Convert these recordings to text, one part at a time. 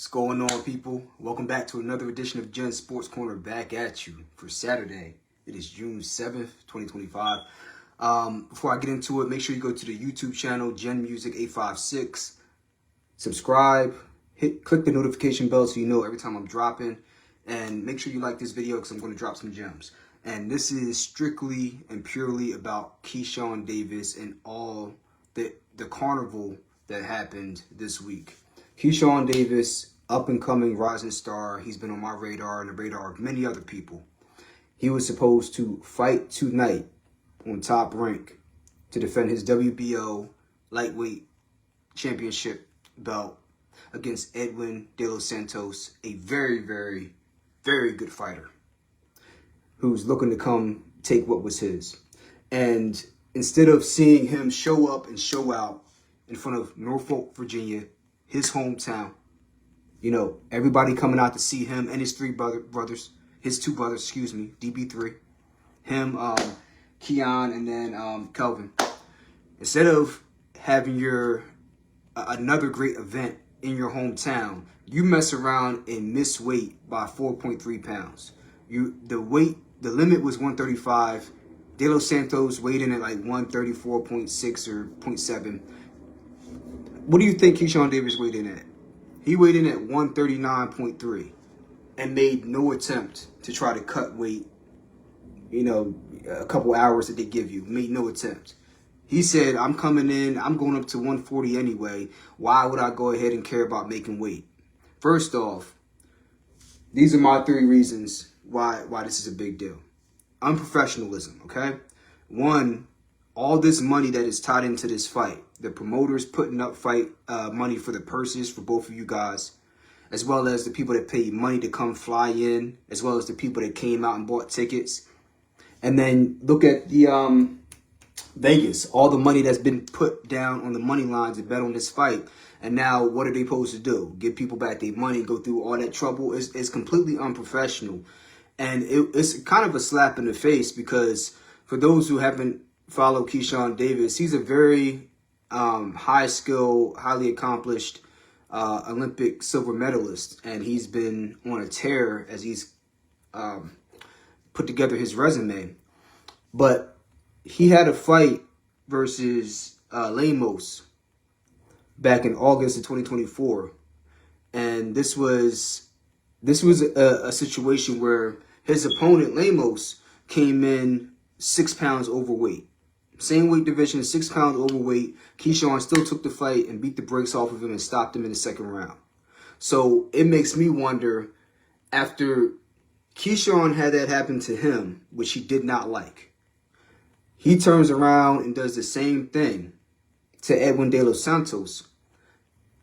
What's going on, people? Welcome back to another edition of Gen Sports Corner, back at you for Saturday. It is June 7th, 2025. Before I get into it, make sure you go to the YouTube channel, Gen Music 856. Subscribe, click the notification bell so you know every time I'm dropping. And make sure you like this video because I'm going to drop some gems. And this is strictly and purely about Keyshawn Davis and all the carnival that happened this week. Keyshawn Davis, up-and-coming rising star. He's been on my radar and the radar of many other people. He was supposed to fight tonight on Top Rank to defend his WBO lightweight championship belt against Edwin De Los Santos, a very, very, very good fighter who's looking to come take what was his. And instead of seeing him show up and show out in front of Norfolk, Virginia, his hometown, you know, everybody coming out to see him and his two brothers, DB3, him, Keon, and then Kelvin. Instead of having your another great event in your hometown, you mess around and miss weight by 4.3 pounds. The limit was 135. De Los Santos weighed in at like 134.6 or 0.7. What do you think Keyshawn Davis weighed in at? He weighed in at 139.3 and made no attempt to try to cut weight, you know, a couple hours that they give you. Made no attempt. He said, I'm coming in, I'm going up to 140 anyway. Why would I go ahead and care about making weight? First off, these are my 3 reasons why this is a big deal. Unprofessionalism, okay? One, all this money that is tied into this fight. The promoters putting up fight money for the purses for both of you guys, as well as the people that paid money to come fly in, as well as the people that came out and bought tickets. And then look at the Vegas, all the money that's been put down on the money lines to bet on this fight. And now what are they supposed to do? Give people back their money, go through all that trouble? It's completely unprofessional. And it's kind of a slap in the face because for those who haven't followed Keyshawn Davis, he's a very high skill, highly accomplished Olympic silver medalist. And he's been on a tear as he's put together his resume. But he had a fight versus Lemos back in August of 2024. And this was a situation where his opponent, Lemos, came in 6 pounds overweight. Same weight division, 6 pounds overweight. Keyshawn still took the fight and beat the brakes off of him and stopped him in the second round. So it makes me wonder, after Keyshawn had that happen to him, which he did not like, he turns around and does the same thing to Edwin De Los Santos.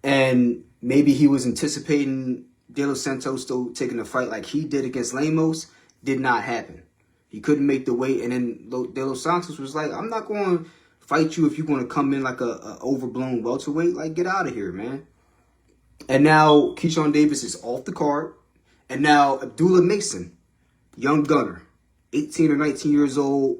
And maybe he was anticipating De Los Santos still taking a fight like he did against Lemos. Did not happen. He couldn't make the weight. And then De Los Santos was like, I'm not going to fight you if you're going to come in like a overblown welterweight. Like, get out of here, man. And now Keyshawn Davis is off the card. And now Abdullah Mason, young gunner, 18 or 19 years old,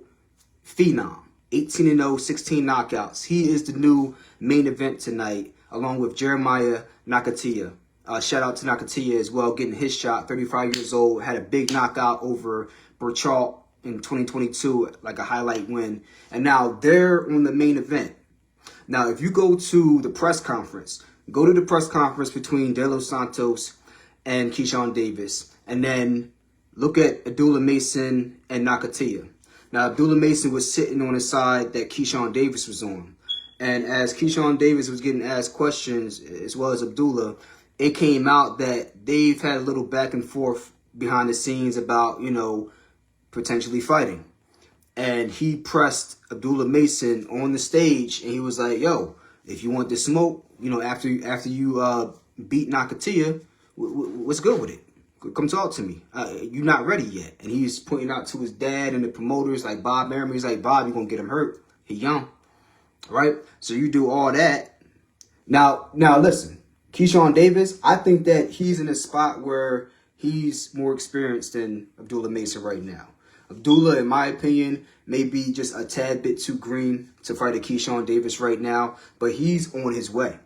phenom, 18-0, 16 knockouts. He is the new main event tonight, along with Jeremia, Nakathila. Shout out to Nakathila as well, getting his shot, 35 years old, had a big knockout over Burchalt in 2022, like a highlight win. And now they're on the main event. Now, if you go to the press conference, go to the press conference between De Los Santos and Keyshawn Davis, and then look at Abdullah Mason and Nakathila. Now, Abdullah Mason was sitting on the side that Keyshawn Davis was on. And as Keyshawn Davis was getting asked questions, as well as Abdullah, it came out that they've had a little back and forth behind the scenes about, you know, potentially fighting. And he pressed Abdullah Mason on the stage, and he was like, yo, if you want the smoke, you know, after you beat Nakathila, what's good with it? Come talk to me. You're not ready yet. And he's pointing out to his dad and the promoters, like Bob Merriman. He's like, Bob, you're going to get him hurt. He young, right? So you do all that. Now listen, Keyshawn Davis, I think that he's in a spot where he's more experienced than Abdullah Mason right now. Abdullah, in my opinion, may be just a tad bit too green to fight a Keyshawn Davis right now, but he's on his way.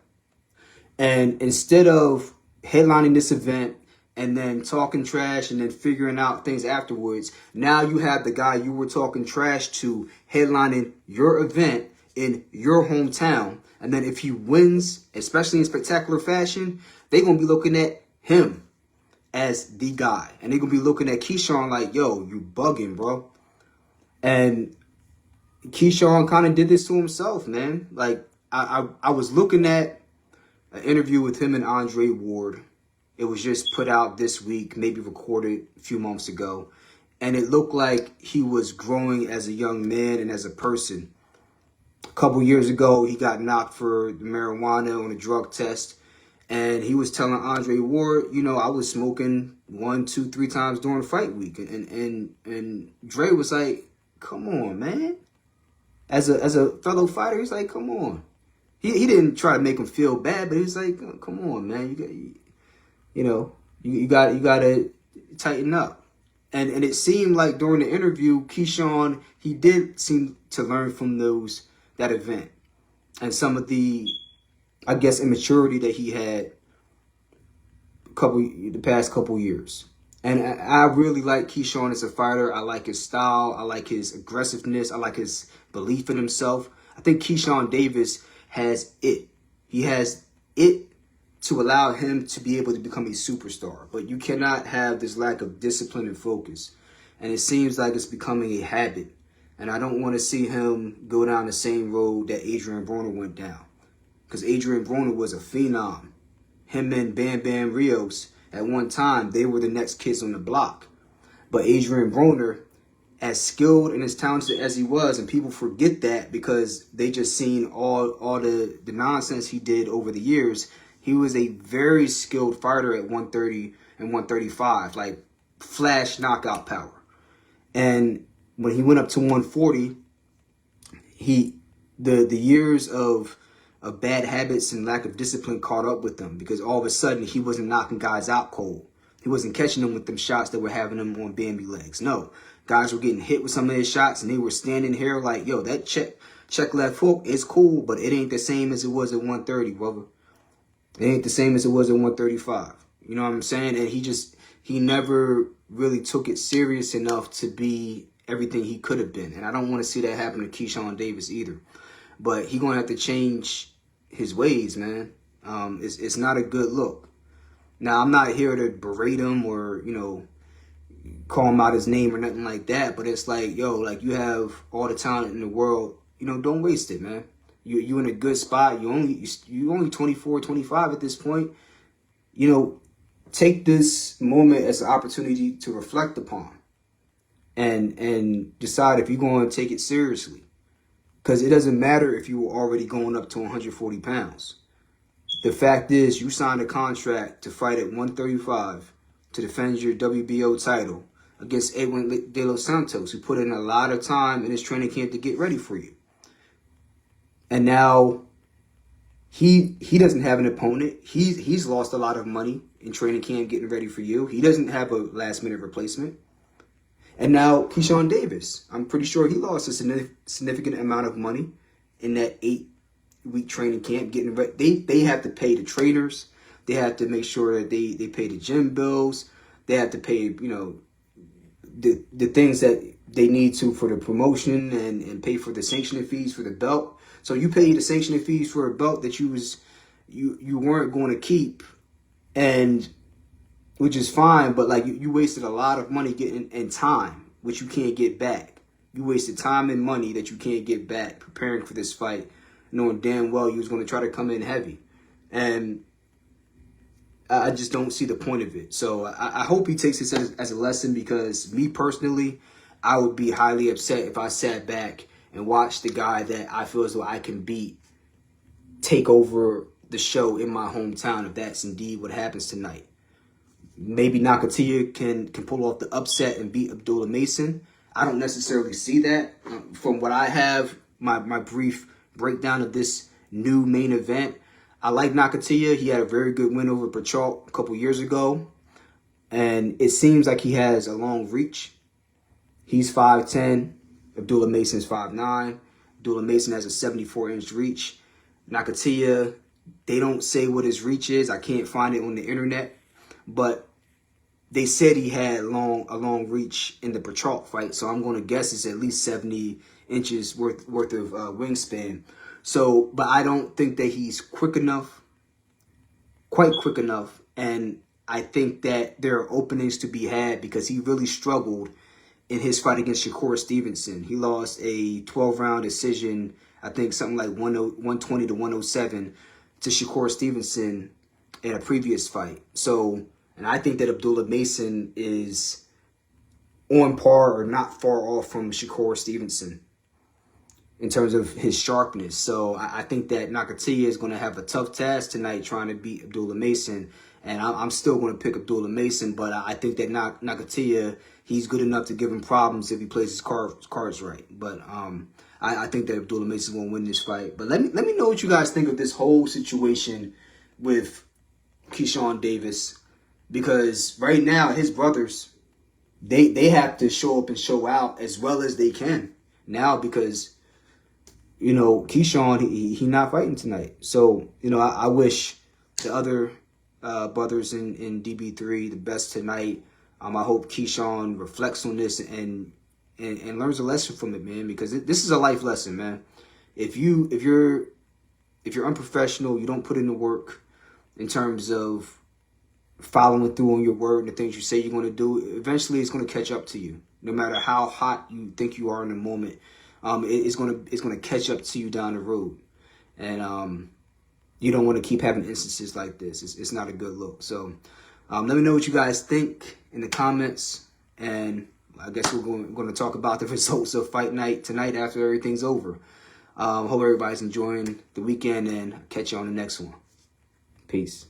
And instead of headlining this event and then talking trash and then figuring out things afterwards. Now you have the guy you were talking trash to headlining your event in your hometown. And then if he wins, especially in spectacular fashion, they're going to be looking at him as the guy. And they're going to be looking at Keyshawn like, yo, you bugging, bro. And Keyshawn kind of did this to himself, man. Like, I was looking at an interview with him and Andre Ward. It was just put out this week, maybe recorded a few months ago. And it looked like he was growing as a young man and as a person. A couple years ago, he got knocked for marijuana on a drug test. And he was telling Andre Ward, you know, I was smoking 1, 2, 3 times during fight week. And Dre was like, come on, man. As a fellow fighter, he's like, come on. He didn't try to make him feel bad, but he's like, oh, come on, man. You got to tighten up. And it seemed like during the interview, Keyshawn, he did seem to learn from that event and some of the, I guess, immaturity that he had the past couple years. And I really like Keyshawn as a fighter. I like his style. I like his aggressiveness. I like his belief in himself. I think Keyshawn Davis has it. He has it to allow him to be able to become a superstar. But you cannot have this lack of discipline and focus. And it seems like it's becoming a habit. And I don't want to see him go down the same road that Adrian Broner went down. Because Adrian Broner was a phenom. Him and Bam Bam Rios, at one time, they were the next kids on the block. But Adrian Broner, as skilled and as talented as he was, and people forget that because they just seen all the nonsense he did over the years, he was a very skilled fighter at 130 and 135, like flash knockout power. And when he went up to 140, the years of bad habits and lack of discipline caught up with him, because all of a sudden he wasn't knocking guys out cold. He wasn't catching them with them shots that were having them on Bambi legs. No, guys were getting hit with some of his shots and they were standing here like, yo, that check left hook is cool, but it ain't the same as it was at 130, brother. It ain't the same as it was at 135. You know what I'm saying? And he never really took it serious enough to be everything he could have been. And I don't want to see that happen to Keyshawn Davis either. But he's going to have to change his ways, man. It's not a good look. Now, I'm not here to berate him or, call him out his name or nothing like that. But it's like, yo, like, you have all the talent in the world. Don't waste it, man. You in a good spot. You only 24, 25 at this point. Take this moment as an opportunity to reflect upon and decide if you're going to take it seriously. Because it doesn't matter if you were already going up to 140 pounds. The fact is, you signed a contract to fight at 135 to defend your WBO title against Edwin De Los Santos, who put in a lot of time in his training camp to get ready for you. And now he doesn't have an opponent. He's lost a lot of money in training camp getting ready for you. He doesn't have a last-minute replacement. And now Keyshawn Davis, I'm pretty sure he lost a significant amount of money in that 8-week training camp getting ready. They have to pay the trainers. They have to make sure that they pay the gym bills. They have to pay, the things that they need to for the promotion and pay for the sanctioning fees for the belt. So you pay the sanctioning fees for a belt that you weren't going to keep, and which is fine, but like you wasted a lot of money and time, which you can't get back. You wasted time and money that you can't get back preparing for this fight, knowing damn well you was going to try to come in heavy. And I just don't see the point of it. So I hope he takes this as a lesson, because me personally, I would be highly upset if I sat back and watched the guy that I feel as though I can beat take over the show in my hometown, if that's indeed what happens tonight. Maybe Nakathila can pull off the upset and beat Abdullah Mason. I don't necessarily see that. From what I have, my brief breakdown of this new main event, I like Nakathila. He had a very good win over Pachal a couple years ago. And it seems like he has a long reach. He's 5'10". Abdullah Mason's 5'9". Abdullah Mason has a 74-inch reach. Nakathila They don't say what his reach is. I can't find it on the internet, but they said he had a long reach in the Petrarch fight. So I'm going to guess it's at least 70 inches worth of wingspan. So, but I don't think that he's quick enough, quite quick enough. And I think that there are openings to be had because he really struggled in his fight against Shakur Stevenson. He lost a 12-round decision, I think something like 120 to 107 to Shakur Stevenson in a previous fight. So, and I think that Abdullah Mason is on par or not far off from Shakur Stevenson in terms of his sharpness. So I think that Nakathila is going to have a tough task tonight trying to beat Abdullah Mason. And I'm still going to pick Abdullah Mason, but I think that Nakathila, he's good enough to give him problems if he plays his cards right. But I think that Abdullah Mason is going to win this fight. But let me know what you guys think of this whole situation with Keyshawn Davis. Because right now, his brothers, they have to show up and show out as well as they can now because, you know, Keyshawn, he not fighting tonight. So, you know, I wish the other brothers in DB3 the best tonight. I hope Keyshawn reflects on this and learns a lesson from it, man, because this is a life lesson, man. If you're unprofessional, you don't put in the work in terms of following through on your word and the things you say you're going to do, eventually it's going to catch up to you. No matter how hot you think you are in the moment, it's going to catch up to you down the road. And you don't want to keep having instances like this. It's not a good look. So let me know what you guys think in the comments. And I guess we're going to talk about the results of fight night tonight after everything's over. Hope everybody's enjoying the weekend and catch you on the next one. Peace.